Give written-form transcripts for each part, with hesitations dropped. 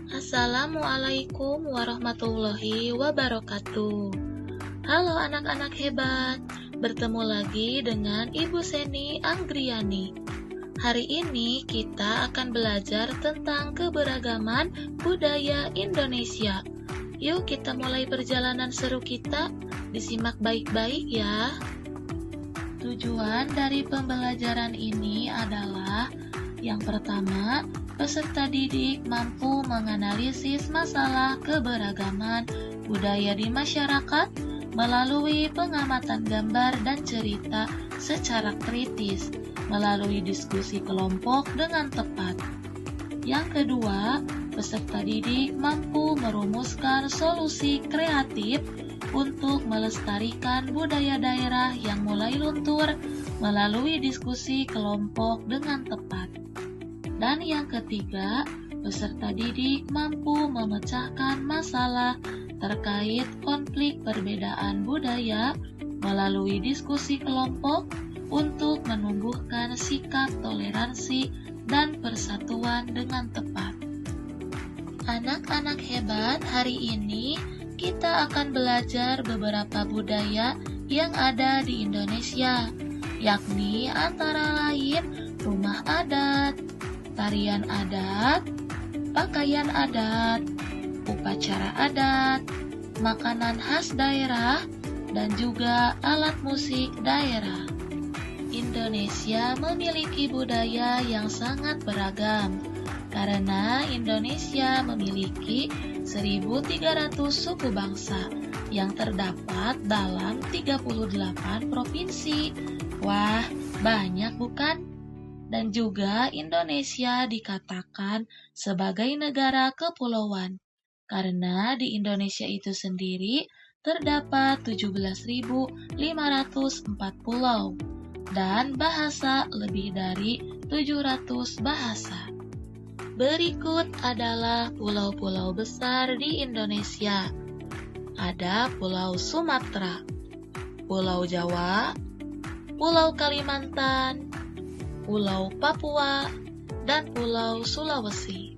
Assalamualaikum warahmatullahi wabarakatuh. Halo anak-anak hebat, bertemu lagi dengan Ibu Seni Anggriani. Hari ini kita akan belajar tentang keberagaman budaya Indonesia. Yuk kita mulai perjalanan seru kita, disimak baik-baik ya. Tujuan dari pembelajaran ini adalah yang pertama, peserta didik mampu menganalisis masalah keberagaman budaya di masyarakat melalui pengamatan gambar dan cerita secara kritis, melalui diskusi kelompok dengan tepat. Yang kedua, peserta didik mampu merumuskan solusi kreatif untuk melestarikan budaya daerah yang mulai luntur melalui diskusi kelompok dengan tepat. Dan yang ketiga, peserta didik mampu memecahkan masalah terkait konflik perbedaan budaya melalui diskusi kelompok untuk menumbuhkan sikap toleransi dan persatuan dengan tepat. Anak-anak hebat, hari ini kita akan belajar beberapa budaya yang ada di Indonesia, yakni antara lain rumah adat, tarian adat, pakaian adat, upacara adat, makanan khas daerah, dan juga alat musik daerah. Indonesia memiliki budaya yang sangat beragam, karena Indonesia memiliki 1.300 suku bangsa yang terdapat dalam 38 provinsi. Wah, banyak bukan? Dan juga Indonesia dikatakan sebagai negara kepulauan, karena di Indonesia itu sendiri terdapat 17.504 pulau, dan bahasa lebih dari 700 bahasa. Berikut adalah pulau-pulau besar di Indonesia. Ada Pulau Sumatera, Pulau Jawa, Pulau Kalimantan, Pulau Papua, dan Pulau Sulawesi.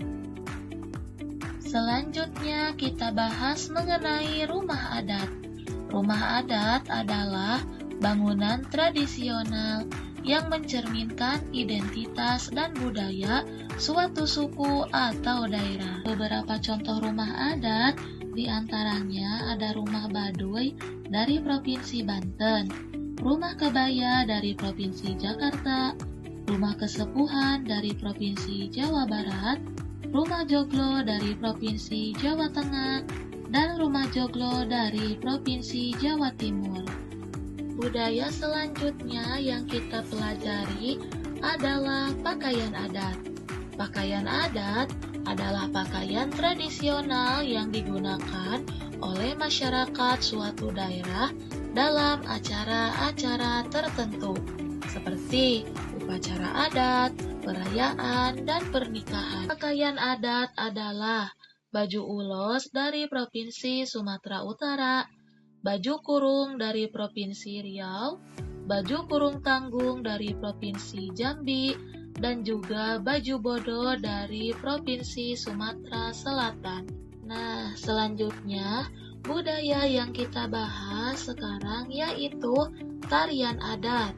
Selanjutnya kita bahas mengenai rumah adat. Rumah adat adalah bangunan tradisional yang mencerminkan identitas dan budaya suatu suku atau daerah. Beberapa contoh rumah adat diantaranya ada rumah Baduy dari Provinsi Banten, rumah kebaya dari Provinsi Jakarta, rumah kesepuhan dari Provinsi Jawa Barat, rumah joglo dari Provinsi Jawa Tengah, dan rumah joglo dari Provinsi Jawa Timur. Budaya selanjutnya yang kita pelajari adalah pakaian adat. Pakaian adat adalah pakaian tradisional yang digunakan oleh masyarakat suatu daerah dalam acara-acara tertentu, seperti upacara adat, perayaan, dan pernikahan. Pakaian adat adalah baju ulos dari Provinsi Sumatera Utara, baju kurung dari Provinsi Riau, baju kurung tanggung dari Provinsi Jambi, dan juga baju bodo dari Provinsi Sumatera Selatan. Nah, selanjutnya budaya yang kita bahas sekarang yaitu tarian adat.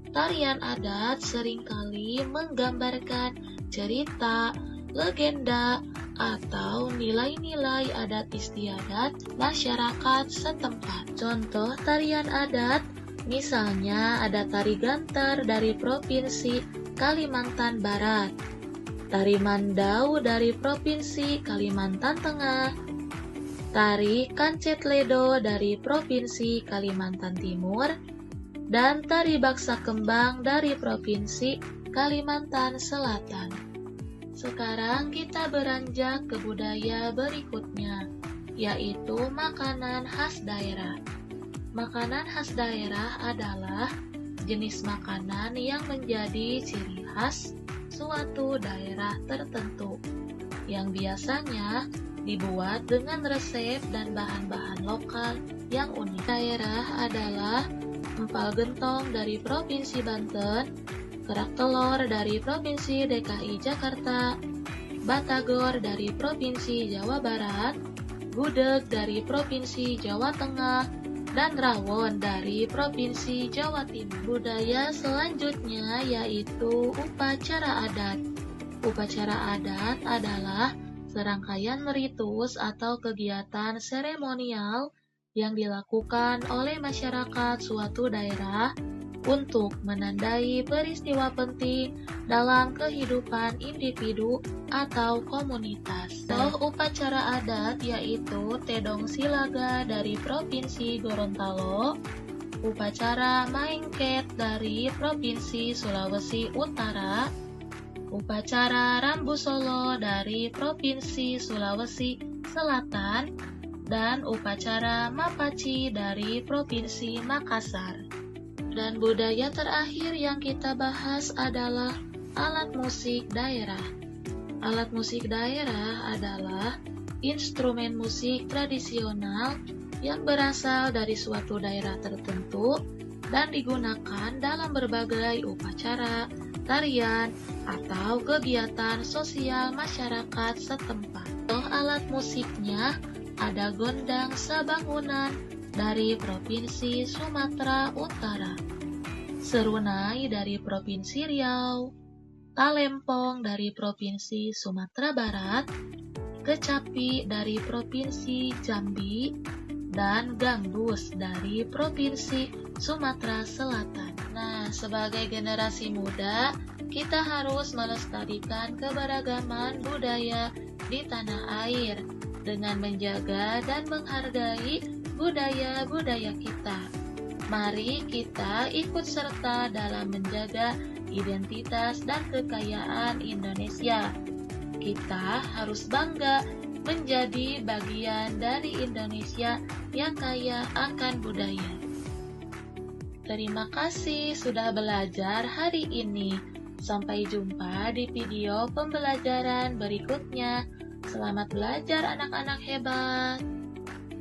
Tarian adat seringkali menggambarkan cerita, legenda, atau nilai-nilai adat istiadat masyarakat setempat. Contoh tarian adat, misalnya ada tari gantar dari Provinsi Kalimantan Barat, tari mandau dari Provinsi Kalimantan Tengah, tari kancet ledo dari Provinsi Kalimantan Timur, dan tari baksa kembang dari Provinsi Kalimantan Selatan. Sekarang kita beranjak ke budaya berikutnya, yaitu makanan khas daerah. Makanan khas daerah adalah jenis makanan yang menjadi ciri khas suatu daerah tertentu, yang biasanya dibuat dengan resep dan bahan-bahan lokal yang unik. Daerah adalah empal gentong dari Provinsi Banten, kerak telur dari Provinsi DKI Jakarta, batagor dari Provinsi Jawa Barat, gudeg dari Provinsi Jawa Tengah, dan rawon dari Provinsi Jawa Timur. Budaya selanjutnya yaitu upacara adat. Upacara adat adalah serangkaian ritus atau kegiatan seremonial yang dilakukan oleh masyarakat suatu daerah untuk menandai peristiwa penting dalam kehidupan individu atau komunitas. Upacara adat yaitu Tedong Silaga dari Provinsi Gorontalo, upacara Maengket dari Provinsi Sulawesi Utara, upacara Rambu Solo dari Provinsi Sulawesi Selatan, dan upacara Mapaci dari Provinsi Makassar. Dan budaya terakhir yang kita bahas adalah alat musik daerah. Alat musik daerah adalah instrumen musik tradisional yang berasal dari suatu daerah tertentu dan digunakan dalam berbagai upacara, tarian, atau kegiatan sosial masyarakat setempat. Alat musiknya ada gondang Sabangunan dari Provinsi Sumatera Utara, serunai dari Provinsi Riau, talempong dari Provinsi Sumatera Barat, kecapi dari Provinsi Jambi, dan gambus dari Provinsi Sumatera Selatan. Nah, sebagai generasi muda, kita harus melestarikan keberagaman budaya di tanah air dengan menjaga dan menghargai budaya-budaya kita. Mari kita ikut serta dalam menjaga identitas dan kekayaan Indonesia. Kita harus bangga menjadi bagian dari Indonesia yang kaya akan budaya. Terima kasih sudah belajar hari ini. Sampai jumpa di video pembelajaran berikutnya. Selamat belajar anak-anak hebat.